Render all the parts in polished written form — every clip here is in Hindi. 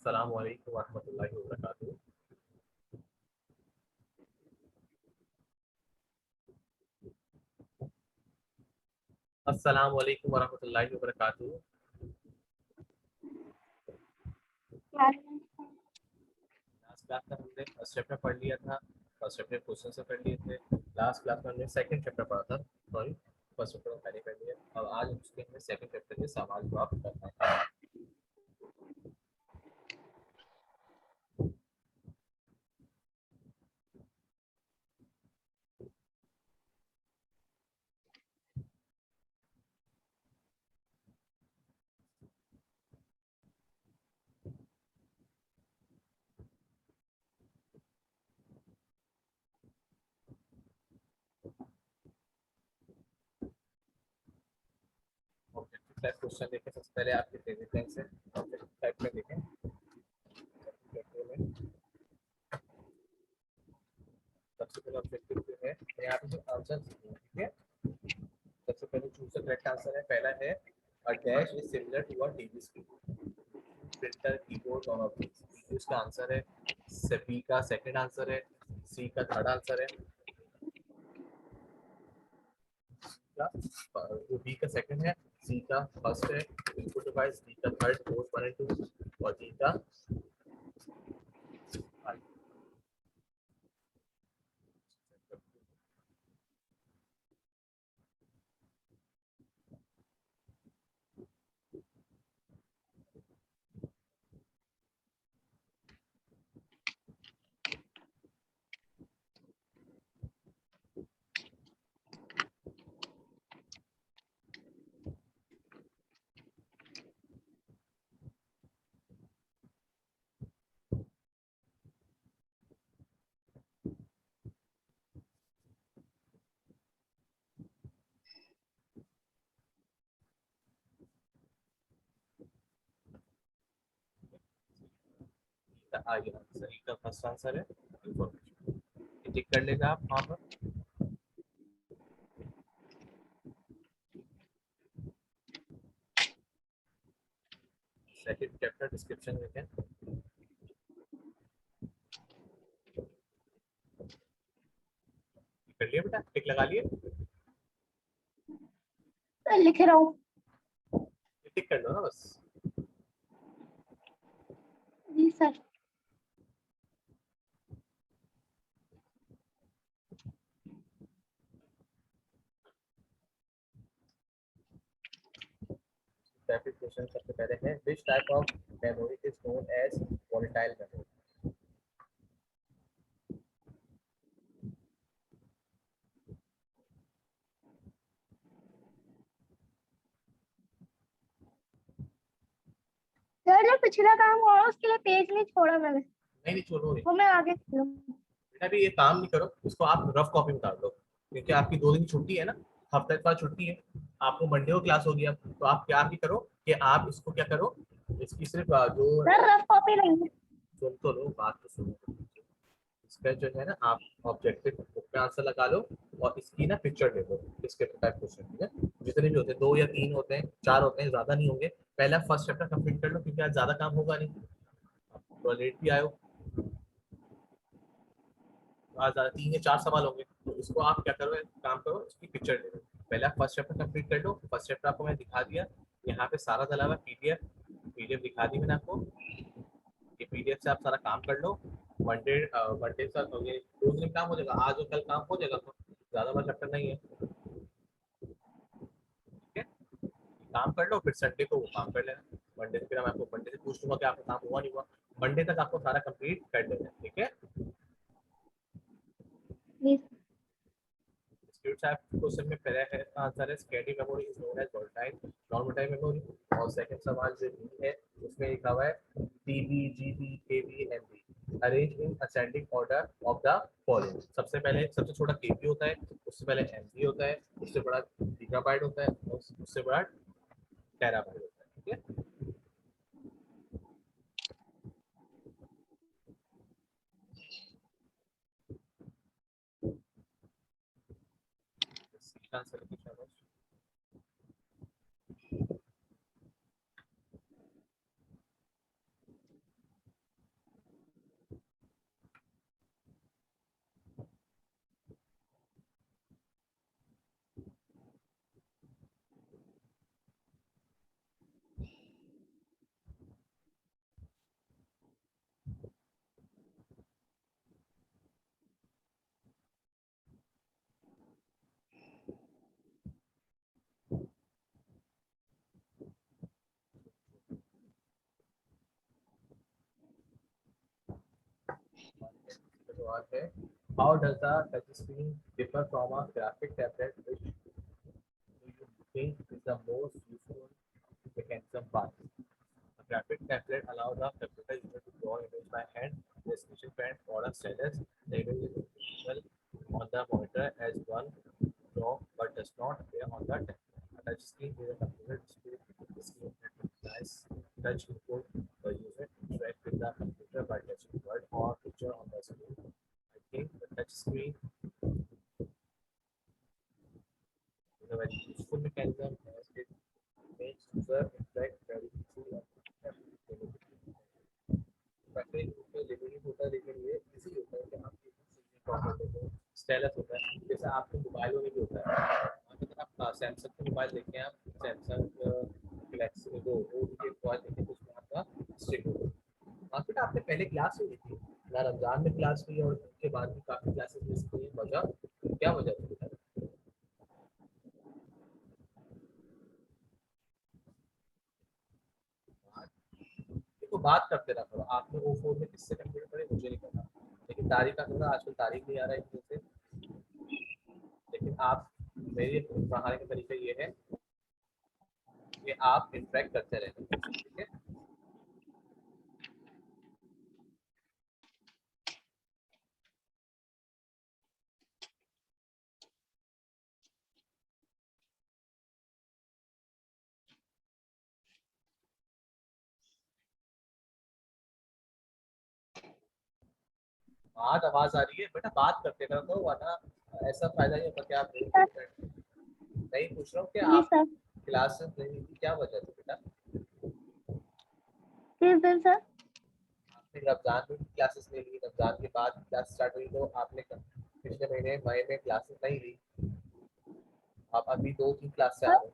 अस्सलाम वालेकुम रहमतुल्लाहि व बरकातुहू। अस्सलाम वालेकुम रहमतुल्लाहि व बरकातुहू। लास्ट क्लास में हमने फर्स्ट चैप्टर पढ़ लिया था। फर्स्ट चैप्टर क्वेश्चन से पढ़ लिए थे। लास्ट क्लास में हमने सेकंड चैप्टर पढ़ा था। सॉरी, फर्स्ट चैप्टर पहले पढ़ लिया। अब आज उसके हमें सेकंड चैप्टर के सवाल जवाब करना है। ऑब्जेक्टिव टाइप क्वेश्चन देखें। सबसे पहले आपके फेवरेट लाइन से ऑब्जेक्टिव टाइप में देखें। सबसे पहले ऑब्जेक्टिव जो है यहाँ पे जो आंसर ठीक है। सबसे पहले चूज द करेक्ट आंसर है। पहला है A dash is similar to a TV screen, printer, keyboard, on off these. इसका आंसर है। बी का सेकंड आंसर है। सी का थर्ड आंसर है। जो बी का सेकंड है, सी का फर्स्ट है, इनपुट डिवाइस, डी का थर्ड, फोर्थ, 1 और 2 और डी का आगे आंसर। ई का फर्स्ट आंसर है इंफॉर्मेशन। टिक कर लेगा आप वहाँ पर। सेकंड चैप्टर डिस्क्रिप्शन देखें। कर लिया बेटा, टिक लगा लिए। लिख रहा हूँ। टिक कर दो ना बस। जी सर। टॉपिक क्वेश्चन सबसे पहले है which type of memory is known as volatile memory. Sir जो पिछला काम हुआ उसके लिए पेज नहीं छोड़ा मैंने, नहीं नहीं छोड़ो नहीं वो मैं आगे बेटा, अभी ये काम नहीं करो, इसको आप रफ कॉपी में उतार दो क्योंकि आपकी 2 दिन छुट्टी है ना। हफ्ते के बाद छुट्टी है। आपको मंडे को क्लास होगी। अब तो आप क्या भी करो कि आप इसको क्या करो, इसकी सिर्फ जो सर रफ कॉपी नहीं है। सुन तो लो, बात तो सुनो। इसका जो है ना, आप ऑब्जेक्टिव बुक में आंसर लगा लो और इसकी ना पिक्चर ले लो। इसके टाइप क्वेश्चन ठीक है। जितने भी होते हैं, 2 या 3 होते हैं, 4 होते हैं, ज्यादा नहीं होंगे। पहला फर्स्ट चैप्टर कंप्लीट कर लो क्योंकि आज ज्यादा काम होगा नहीं। तो लेट भी आयो, आज 3 या 4 सवाल होंगे। तो इसको आप क्या करो, एक काम करो, इसकी पिक्चर ले लो। पहले आप फर्स्ट चैप्टर कंप्लीट कर लो। फर्स्ट चैप्टर आपको मैं दिखा दिया। यहाँ पे सारा डला हुआ पीडीएफ। पीडीएफ दिखा दी मैंने आपको। ये पीडीएफ से आप सारा काम कर लो। मंडे मंडे से ये 2 दिन काम हो जाएगा। आज और कल काम हो जाएगा, तो ज्यादा बड़ा चैप्टर नहीं है। ठीक है, काम कर लो, फिर संडे को वो काम कर लेना। मंडे से फिर मैं आपको मंडे से पूछ लूंगा कि आपका काम हुआ नहीं हुआ। मंडे तक आपको सारा कंप्लीट कर लेना है, ठीक है। Dispute type क्वेश्चन में पहला है इसका आंसर है secondary memory is known as volatile non volatile memory. और सेकंड सवाल जो बी है उसमें लिखा हुआ है TB, GB, KB, MB arrange in ascending order of the following. सबसे पहले सबसे छोटा केबी होता है, उससे पहले एमबी होता है, उससे बड़ा गीगाबाइट होता है और उससे बड़ा टेराबाइट होता है, ठीक है। इसका आंसर है शाबाश। और है how does the touch screen differ from a graphic tablet which do you think is the most useful mechanism part. A graphic tablet allows the computer user to draw image by hand. The sketching pen or a stylus. The image is visible on the monitor as one draw but does not appear on the tablet. A touch screen is a computer display screen that implies touch input. The user interacts with the computer by touching word or picture on the screen. I think the touch screen is a very useful mechanism as it makes user interact very easily and वैसे उसमें लिमिटेड होता है लेकिन ये इजी होता है कि आप स्टाइलस होता है जैसे आपके मोबाइलों में भी होता है अगर आप सैमसंग के मोबाइल देखें आप सैमसंग गैलेक्सी वो के मोबाइल देखें तो उसमें आपका स्टिक होगा मार्केट आपने पहले क्लास ली थी ना रमजान में क्लास ली और उसके बाद भी काफी क्लासेस मिस की वजह क्या वजह थी तो बात करते रहा करो आपने वो फोन में किससे कंप्यूटर पढ़े मुझे नहीं पता लेकिन तारीख का थोड़ा आजकल तारीख नहीं आ रहा है इतने से लेकिन आप मेरे पढ़ाने का तरीका ये है कि आप इंटरेक्ट करते रहना ठीक है आज आवाज आ रही है बेटा बात करते रहो तो वरना ऐसा फायदा नहीं होता कि आप नहीं पूछ रहा हूँ कि जी आप सर। क्लासेस नहीं थी क्या वजह थी बेटा किस दिन सर? आपने रमजान में क्लासेस ले ली रमजान के बाद क्लास स्टार्ट हुई तो आपने पिछले महीने मई में क्लासेस नहीं ली आप अभी 2-3 क्लास से आ रहे हो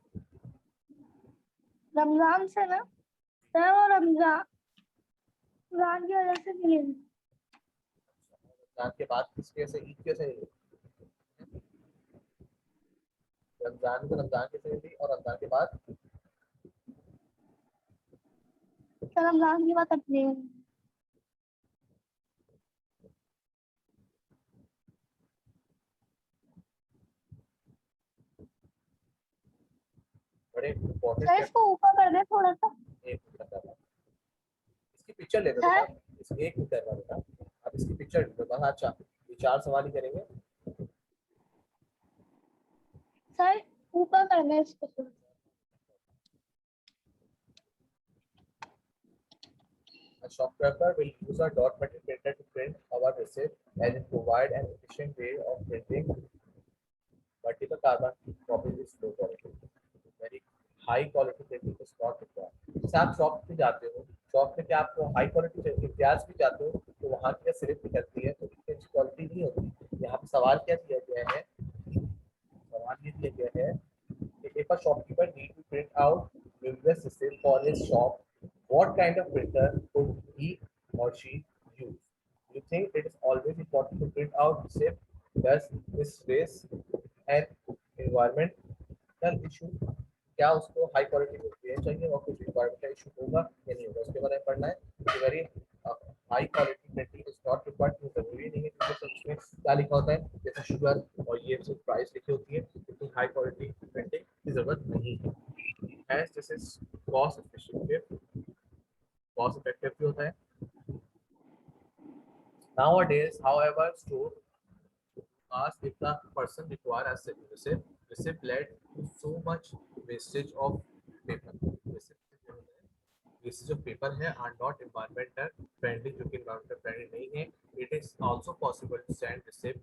रमजान से ना सर, वो रमजान रमजान की वजह से मिली। रमजान के बाद किस वजह से ईद कैसे हुई रमजान को रमजान कैसे हुई और रमजान के बाद सर रमजान की बात अपनी है। बड़े इम्पोर्टेंट सर इसको ऊपर कर दे थोड़ा सा। एक मिनट का इसकी पिक्चर ले लो सर बेटा इस एक मिनट का बेटा आप इसकी पिक्चर ले लो बस अच्छा ये 4 सवाल ही करेंगे सर ऊपर कर दे इसको थोड़ा। A shopkeeper will use a dot matrix printer to print our receipt as it provide an efficient way of printing multiple carbon copies is low quality. Very high quality printing is not required. जैसे आप शॉप पे जाते हो शॉप में क्या आपको हाई क्वालिटी चाहिए इम्तियाज भी जाते हो तो वहाँ की स्लिप निकलती है तो इतनी अच्छी क्वालिटी नहीं होती यहाँ पे सवाल क्या दिया गया है सवाल ये दिया गया है कि if a shopkeeper need to print out numerous receipts for his shop what kind of printer could he or she use? You think it is always important to print out receipt? Does this raise an environmental issue? क्या उसको हाई क्वालिटी में देना चाहिए और कुछ environmental issue होगा या नहीं होगा उसके बारे में पढ़ना है very high quality printing is not required जरूरी नहीं है कि उसमें क्या लिखा होता है जैसे शुगर और ये सब प्राइस लिखी होती है लेकिन हाई क्वालिटी प्रिंटिंग की जरूरत नहीं है as this is cost effective भी होता है nowadays however store ask if the person require a receipt led to so much wastage of paper wastage of paper है are not environmental friendly जो कि environmental friendly नहीं है it is also possible to send receipt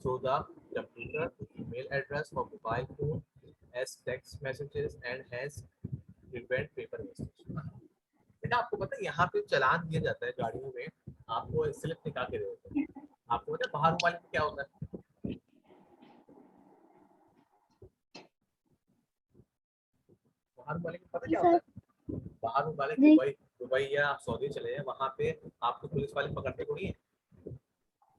through the computer email address or mobile phone as text messages and hence prevent paper wastage बेटा आपको पता है यहाँ पे चालान दिया जाता है गाड़ियों में आपको स्लिप निकाल के दे देते हैं आपको पता है बाहर वाले में क्या होता है बाहर वाले में पता क्या होता है बाहर वाले दुबई दुबई या आप सऊदी चले जाए वहाँ पे आपको पुलिस वाले पकड़ते को नहीं है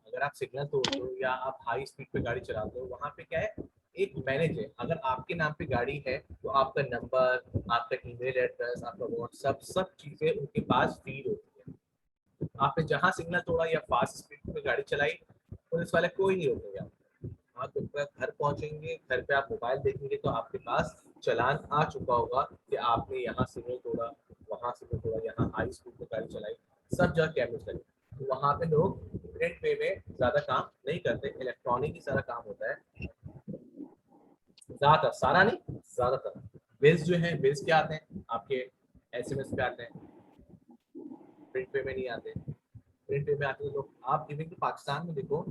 अगर आप सिग्नल तोड़ते हो या आप हाई स्पीड पे गाड़ी चलाते हो वहाँ पे क्या है एक मैनेज है अगर आपके नाम पे गाड़ी है तो आपका नंबर आपका ईमेल एड्रेस आपका व्हाट्सएप सब चीजें उनके पास फीड होती है आपने जहाँ सिग्नल तोड़ा या फास्ट स्पीड पे गाड़ी चलाई पुलिस वाले कोई नहीं रोकेंगे आप। आप जब तक घर पहुंचेंगे, घर पे आप मोबाइल देखेंगे तो आपके पास चालान आ चुका होगा कि आपने यहाँ सिग्नल तोड़ा, वहां सिग्नल तोड़ा, यहाँ हाई स्पीड में गाड़ी चलाई, सब जगह कैमरे लगे। तो वहाँ पे लोग प्रिंट वे में ज्यादा काम नहीं करते, इलेक्ट्रॉनिक ही सारा काम होता है ज्यादातर, सारा नहीं ज्यादातर। बिल्स जो है, बिल्स क्या आते हैं आपके, एसएमएस पे आते हैं, प्रिंट पे में नहीं आते। प्रिंट पे में आते हैं लोग। आप इवन कि पाकिस्तान में देखो,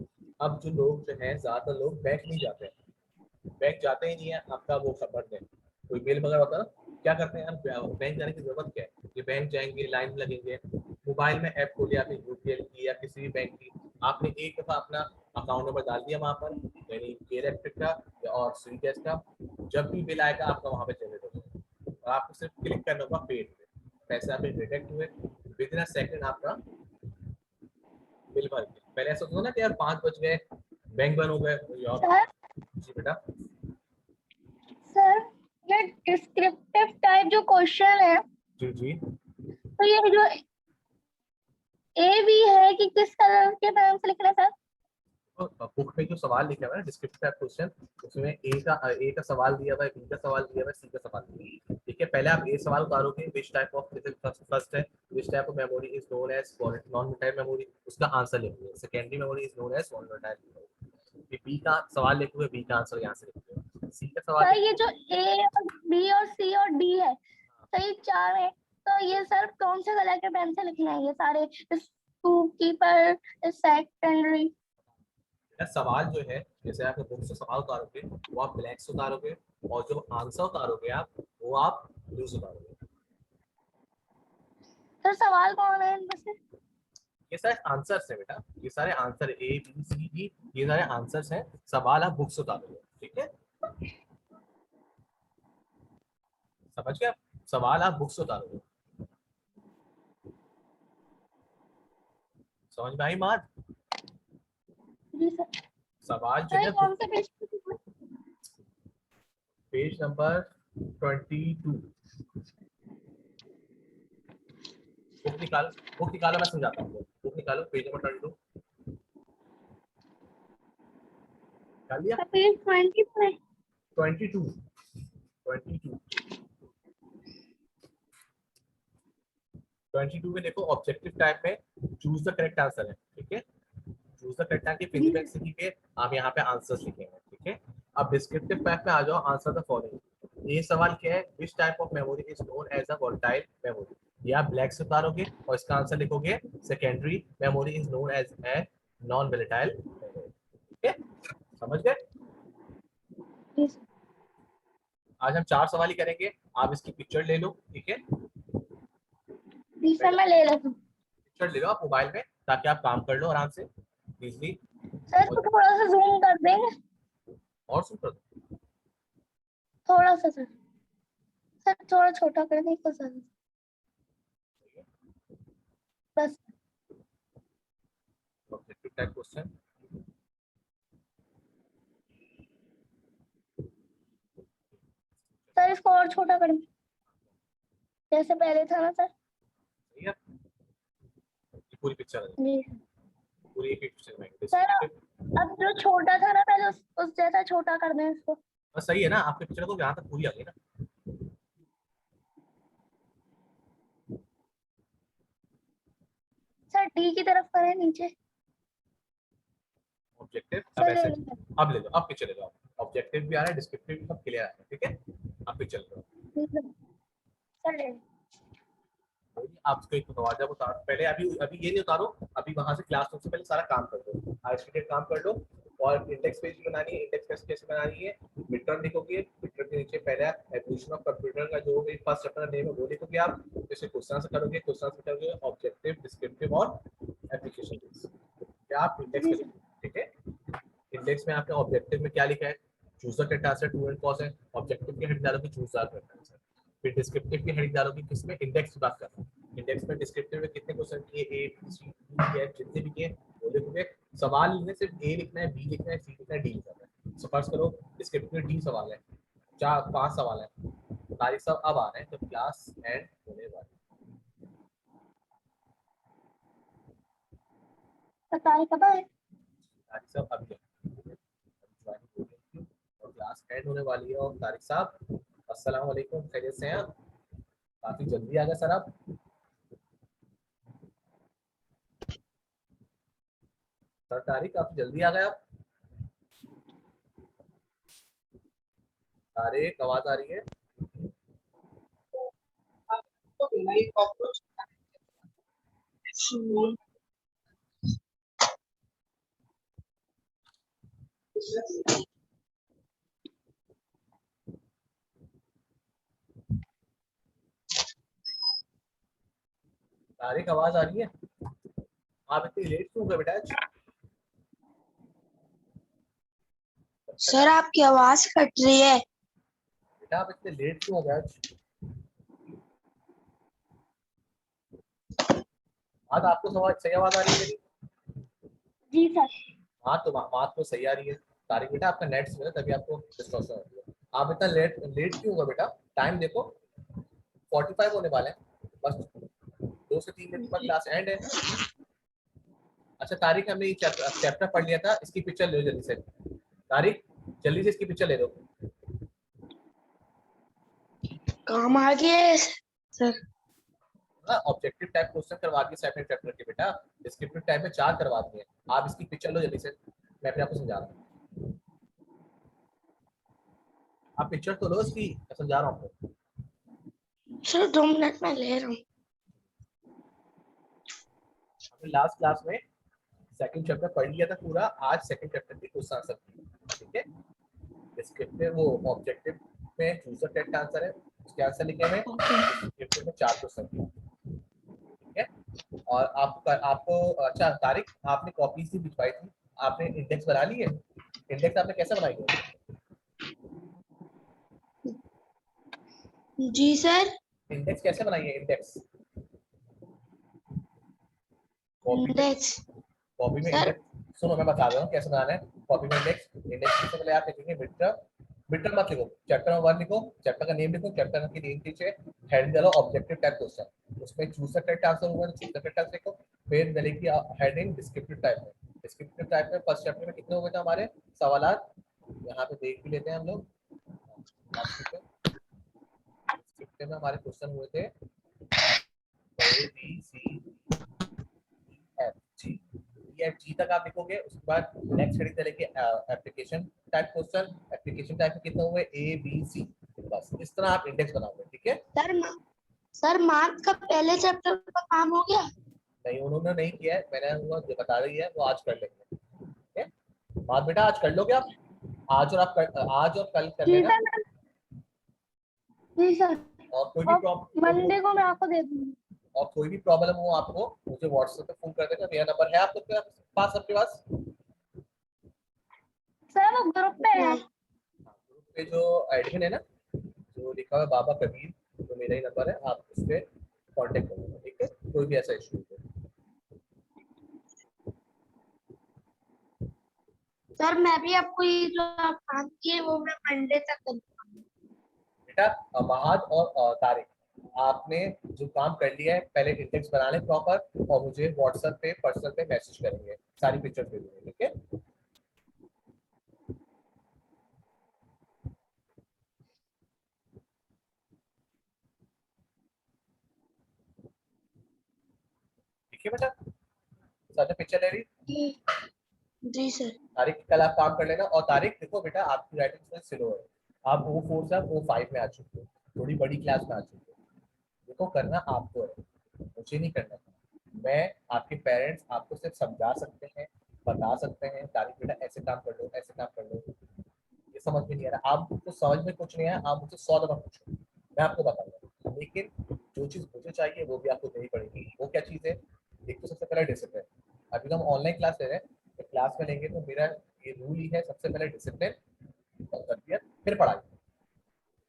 अब जो लोग जो है ज्यादातर लोग बैंक नहीं जाते हैं, बैंक जाते ही नहीं है। आपका वो खबर दें, कोई बिल वगैरह होता है ना, क्या करते हैं यार, बैंक जाने की जरूरत क्या है, ये बैंक जाएंगे, लाइन में लगेंगे, मोबाइल में ऐप खोलिए आपने यूपीएल की या किसी भी बैंक की, आपने एक दफा अपना अकाउंट नंबर डाल दिया वहां पर, यानी के इलेक्ट्रिक का या और स्वी गैस का, जब भी बिल आएगा आपका वहां पे जनरेट होगा और आपको सिर्फ क्लिक करना होगा पेड पे, पैसे आपके डिटेक्ट हुए, विद इन अ सेकंड आपका बिल भर गया। पहले ऐसा होता ना कि यार 5 बज गए, बैंक बंद हो गए यार। सर जी बेटा। सर ये डिस्क्रिप्टिव टाइप जो क्वेश्चन है, जी जी। तो ये जो ए भी है कि किस कलर के नाम से लिखना है सर? बुक में जो सवाल लिखा हुआ है डिस्क्रिप्टिव क्वेश्चन, उसमें ए का सवाल दिया हुआ है, बी का सवाल दिया हुआ है, सी का सवाल दिया हुआ है। ठीक है, पहले आप ए सवाल उतारोगे, विच टाइप ऑफ, फर्स्ट है which type of memory is known as non volatile memory, उसका आंसर लिखोगे। Secondary memory is known as non volatile memory. B का सवाल लिखोगे, बी का आंसर यहाँ से लिखोगे। सी का सवाल सर ये लिखोगे। जो ए और बी और सी और डी है, सही चार है, तो ये सर कौन से कलर के पेन से लिखना है ये सारे? Keeper, secondary. सवाल जो है, जैसे आप बुक से सवाल उतारोगे वो आप ब्लैक से उतारोगे, और जो आंसर उतारोगे आप, वो आप ब्लू से उतारोगे। सर सवाल कौन है इनमें से? ये सारे आंसर्स है बेटा, ये सारे answer A B C D, ये सारे आंसर्स हैं। सवाल आप बुक से उतारोगे, ठीक है, समझ गए आप? सवाल आप बुक से उतारोगे। समझ में आई बात? जी सर। सवाल जो सर ये है कौन से पेज पे लिखना है? Page number 22। बुक निकालो, बुक निकालो, मैं समझाता हूँ। बुक निकालो, पेज नंबर 22 निकाल लिया। सर पेज 20 पे। 22, 22, 22 में देखो, ऑब्जेक्टिव टाइप में चूज द करेक्ट आंसर है, ठीक है। Choose the correct answer fill the जी ब्लैंक्स लिखिए, आप यहाँ पे आंसर्स लिखेंगे, ठीक है। अब डिस्क्रिप्टिव टाइप में आ जाओ, आंसर द फॉलोइंग। ये सवाल क्या है, which type of memory is known as a volatile memory. ये आप ब्लैक से उतारोगे और इसका आंसर लिखोगे, secondary memory is known as a non volatile memory, ठीक है, समझ गए? जी सर। आज हम 4 सवाल ही करेंगे, आप इसकी पिक्चर ले लो, ठीक है। जी सर पहले मैं ले लेता हूँ। पिक्चर ले लो आप मोबाइल में, ताकि आप काम कर लो आराम से, इजली। सर और इसको थोड़ा सा जूम कर देंगे, और सुन कर दो। थोड़ा सा सर। सर थोड़ा छोटा कर दें इसको सर, बस। ऑब्जेक्टिव टाइप क्वेश्चन, सर इसको और छोटा कर दें, जैसे पहले था ना सर। ठीक है, ये पूरी पिक्चर है, जी पूरी एक पिक्चर में सर। डिस्क्रिप्टिव। अब जो छोटा था ना पहले, उस जैसा छोटा कर दें इसको। बस सही है ना, आपके पिक्चर को यहाँ तक पूरी आ गई ना। सर डी की तरफ करें नीचे। ऑब्जेक्टिव अब सर ले ऐसे, लेंगे। अब ले लो, अब पिक्चर ले लो। ऑब्जेक्टिव भी आ रहा है, डिस्क्रिप्टिव भी, सब क्लियर आ रहा है, ठीक है। अब पिक्चर ले लो। ठीक है, सर ले लेंगे। आप इसको एक दरवाजा को उतारो पहले, अभी अभी ये नहीं उतारो, अभी वहां से क्लास से पहले सारा काम कर दो, आइसोलेटेड काम कर लो। और इंडेक्स पेज बनानी है, इंडेक्स पेज कैसे बनानी है, मिड टर्म लिखोगे, मिड टर्म के नीचे पहले आप एवोल्यूशन ऑफ कंप्यूटर का जो भी फर्स्ट चैप्टर नेम है वो लिखोगे आप, जैसे क्वेश्चन से करोगे, क्वेश्चन से करोगे ऑब्जेक्टिव, डिस्क्रिप्टिव और एप्लीकेशन बेस्ड, या आप इंडेक्स जी में सर। लिखोगे, ठीक है। इंडेक्स में आपने ऑब्जेक्टिव में क्या लिखा है, choose the correct answer, true and false है। ऑब्जेक्टिव की हेडिंग डालोगे, चूज द करेक्ट आंसर। फिर डिस्क्रिप्टिव की हेडिंग डालोगे, किसमें, इंडेक्स की बात कर रहा हूँ। इंडेक्स में डिस्क्रिप्टिव में कितने क्वेश्चन किए, A B C D F जितने भी किए वो लिखोगे। सवाल लिखने सिर्फ ए लिखना है, बी लिखना है, सी लिखना है, डी लिखना है। सो फर्स्ट करो, डिस्क्रिप्टिव में डी सवाल है, 4 5 सवाल है, तारीख सब अब आ रहे हैं जब क्लास एंड होने वाली सर तारीख कब है? है। सब अभी और क्लास एंड होने वाली है। और तारिक साहब अस्सलाम वालेकुम, खैरियत से हैं आप? काफी जल्दी आ गए सर आप। सर तारिक काफी जल्दी आ गए आप। तारिक आवाज आ रही है? तारिक आवाज आ रही है? आप इतनी लेट क्यों हो गए बेटा आज? सर आपकी आवाज कट रही है। बेटा आप इतने लेट क्यों हो गए आज? आज आपको सही आवाज आ रही है मेरी? जी सर। हाँ तो बात तो सही आ रही है। तारिक बेटा आपका नेट स्लो है तभी आपको डिस्टॉर्शन हो रही है। आप इतना लेट लेट क्यों होगा बेटा? टाइम देखो 45 होने वाले हैं, बस 2 से 3 मिनट बाद क्लास एंड है। अच्छा तारिक, हमने ये चैप्टर पढ़ लिया था, इसकी पिक्चर ले लो जल्दी से। तारिक जल्दी से इसकी पिक्चर ले लो। काम आ गया सर। ऑब्जेक्टिव टाइप क्वेश्चन करवा दिए सेकंड चैप्टर के बेटा, डिस्क्रिप्टिव टाइप में 4 करवा दिए। आप इसकी पिक्चर लो जल्दी से, मैं अपने आपको समझा रहा हूँ। आप पिक्चर तो लो इसकी, मैं समझा रहा हूँ आपको। सर 2 मिनट में ले रहा हूँ। हमने लास्ट क्लास में सेकंड चैप्टर पढ़ लिया था पूरा, आज सेकंड चैप्टर की क्वेश्चन आंसर की, ठीक है। डिस्क्रिप्टिव वो ऑब्जेक्टिव में चूज द करेक्ट आंसर है, उसके आंसर लिखे हुए हैं। डिस्क्रिप्टिव में 4 क्वेश्चन किए, ठीक है। और आपको अच्छा तारिक, आपने कॉपीज भी भिजवाई थी, आपने इंडेक्स बना ली है? इंडेक्स आपने कैसे बनाई है? जी सर। इंडेक्स कैसे बनाई है? इंडेक्स कॉपी में, इंडेक्स कॉपी में सर। इंडेक्स सुनो मैं बता रहा हूँ कैसे बनाना है। कॉपी में इंडेक्स, इंडेक्स से पहले आप लिखेंगे मिडटर्म। मिडटर्म मत लिखो, चैप्टर नंबर 1 लिखो, चैप्टर का नेम लिखो, चैप्टर के नेम के नीचे हेड डालो ऑब्जेक्टिव टाइप क्वेश्चन, उसमें चूज द करेक्ट आंसर होगा तो चूज द करेक्ट आंसर लिखो। फिर डालेगी हेडिंग डिस्क्रिप्टिव टाइप में। डिस्क्रिप्टिव टाइप में फर्स्ट चैप्टर में कितने हुए थे हमारे सवालात, यहाँ पे देख भी लेते हैं हम लोग। डिस्क्रिप्टिव में हमारे क्वेश्चन हुए थे ए बी सी एफ जी, ये जी तक आप लिखोगे। उसके बाद नेक्स्ट हेडिंग चलेगी application type question, application type में कितने हुए ए बी सी, बस इस तरह आप इंडेक्स बनाओगे, ठीक है। सर मार्क का पहले चैप्टर का काम हो गया। नहीं उन्होंने नहीं किया है, मैंने वो जो बता रही है वो आज कर लेंगे, ठीक है। बात बेटा आज कर लोगे आप? आज और आज और कल कर जी लेना। सर। जी सर। और कोई भी और प्रॉब्लम, मंडे को मैं आपको दे दूंगी। और कोई भी प्रॉब्लम हो आपको मुझे व्हाट्सएप पे फोन कर देना, मेरा नंबर है आपके पास, आपके पास। सर वो ग्रुप पे है। ग्रुप पे जो एडमिन है ना, जो लिखा हुआ है बाबा कबीर, तो मेरा ही नंबर है, आप उस पर कॉन्टेक्ट कर लेना, ठीक है। कोई भी ऐसा इशू हो। सर मैं भी आपको ये जो आप काम किए वो मैं मंडे तक करूँगा। बेटा महाद और तारिक, आपने जो काम कर लिया है पहले इंडेक्स बना लें प्रॉपर, और मुझे व्हाट्सएप पे पर्सनल पे मैसेज करेंगे, सारी पिक्चर्स भेजेंगे, ठीक है। ठीक है बेटा, सर ने पिक्चर ले ली। जी सर। तारीख कल आप काम कर लेना। और तारीख देखो बेटा, आपकी राइटिंग थोड़ी स्लो है, आप O4 से O5 में आ चुके हो, थोड़ी बड़ी क्लास में आ चुके हो। देखो करना आपको है, मुझे नहीं करना। मैं आपके पेरेंट्स आपको सिर्फ समझा सकते हैं, बता सकते हैं तारीख बेटा ऐसे काम कर लो, ऐसे काम कर लो। ये समझ में नहीं आ रहा, आपको समझ में कुछ नहीं आया, आप मुझे 100 दफा पूछो, मैं आपको बताऊंगा। लेकिन जो चीज़ मुझे चाहिए वो भी आपको देनी पड़ेगी। वो क्या चीज़ है? एक तो सबसे पहले डिसिप्लिन। अभी तो हम ऑनलाइन क्लास ले रहे हैं, तो क्लास में लेंगे तो मेरा ये रूल ही है, सबसे पहले डिसिप्लिन और तरबियत, फिर पढ़ाई।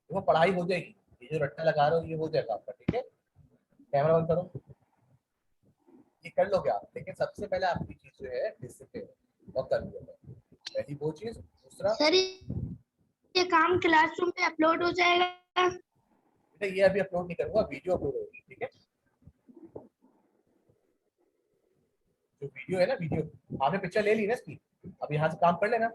वो पढ़ाई हो जाएगी, ये जो रट्टा लगा रहे हो ये हो जाएगा आपका, ठीक है। कैमरा बंद करो, ये कर लोगे आप, लेकिन सबसे पहले आपकी चीज जो है डिसिप्लिन और तरबियत है, पहली वो चीज। दूसरा सर ये काम क्लासरूम पे अपलोड हो जाएगा। बेटा ये अभी अपलोड नहीं करूंगा, वीडियो अपलोड होगी, ठीक है। जो वीडियो है ना, वीडियो आपने पिक्चर ले ली ना इसकी, अब अब यहाँ से काम कर लेना।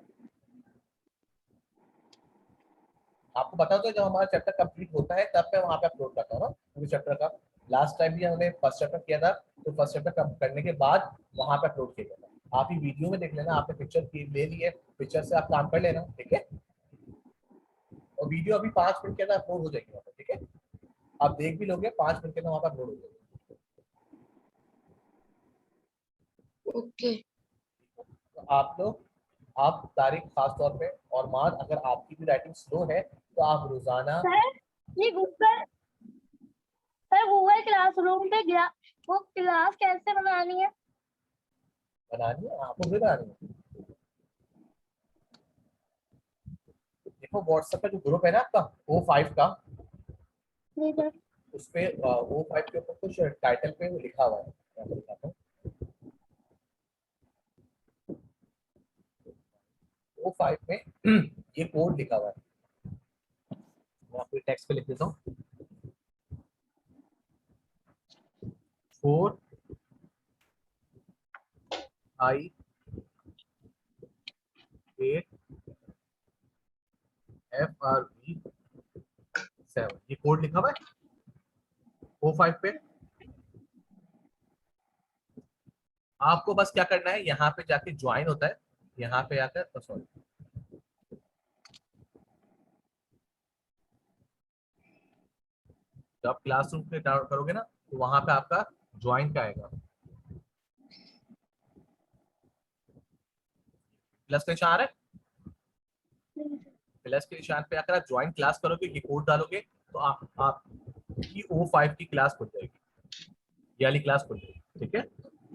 आपको बता दो जब हमारा चैप्टर कंप्लीट होता है तब मैं वहाँ पे अपलोड करता हूँ ना पूरे चैप्टर का। लास्ट टाइम भी हमने फर्स्ट चैप्टर किया था, तो फर्स्ट चैप्टर करने के बाद वहाँ पे अपलोड किया था। आप ही वीडियो में देख लेना, आपने पिक्चर ले ली है, पिक्चर से आप काम कर लेना, ठीक है। और वीडियो अभी 5 मिनट के अंदर अपलोड हो जाएगी वहाँ पे, ठीक है। आप देख भी लोगे 5 मिनट के अंदर वहाँ पे अपलोड हो जाएगी। ओके। तो आप लोग, आप तारीख खास तौर पे और मार, अगर आपकी भी राइटिंग स्लो है तो आप रोजाना सर ये गूगल क्लासरूम पे गया, वो क्लास कैसे बनानी है? बनानी है, आपको भी बनानी है। देखो व्हाट्सएप का जो ग्रुप है ना आपका O5 का, जी सर। उस पे O5 के ऊपर कुछ टाइटल पे वो लिखा हुआ है, मैं आपको दिखाता हूँ। O5 में ये कोड लिखा हुआ है, मैं आपको टेक्स्ट पे लिख देता हूँ। 4I8FRV7 ये कोड लिखा हुआ है O5 पे। आपको बस क्या करना है, यहाँ पे जाके ज्वाइन होता है, यहाँ पे आकर, सॉरी, जब आप क्लासरूम पे डाउनलोड करोगे ना तो वहां पे आपका ज्वाइन का आएगा, प्लस का निशान आ रहा है, प्लस के निशान पे आकर आप ज्वाइन क्लास करोगे, ये कोड डालोगे तो आप की O5 की क्लास खुल जाएगी, ये वाली क्लास खुल जाएगी, ठीक है।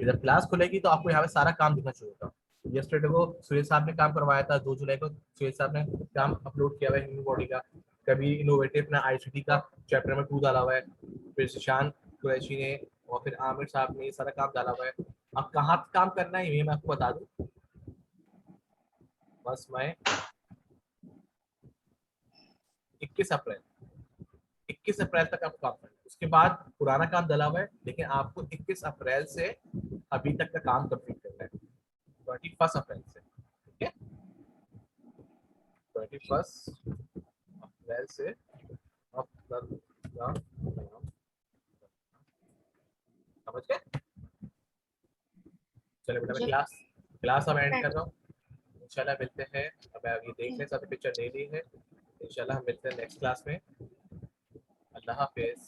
जब क्लास खुलेगी तो आपको यहाँ पे सारा काम दिखना शुरू होगा। यस्टरडे को सुरेश साहब ने काम करवाया था, 2 जुलाई को सुरेश साहब ने काम अपलोड किया हुआ है ह्यूमन बॉडी का। कभी इनोवेटिव ने ICT का चैप्टर नंबर 2 डाला हुआ है, फिर सुशांत कुरैशी ने और फिर आमिर साहब ने ये सारा काम डाला हुआ है। अब कहाँ काम करना है ये मैं आपको बता दूं, बस मैं 21 अप्रैल तक आपको काम करना है, उसके बाद पुराना काम डला हुआ है, लेकिन आपको 21 अप्रैल से अभी तक का काम कंप्लीट करना है, 21 अप्रैल से, ठीक है। 21 अप्रैल से अब तक का काम, समझ गए। चलो बेटा मैं जी। क्लास अब एंड कर रहा हूँ। इंशाल्लाह मिलते हैं, अब ये देख लें सारी पिक्चर ले ली है, इंशाल्लाह हम मिलते हैं नेक्स्ट क्लास में। अल्लाह हाफिज।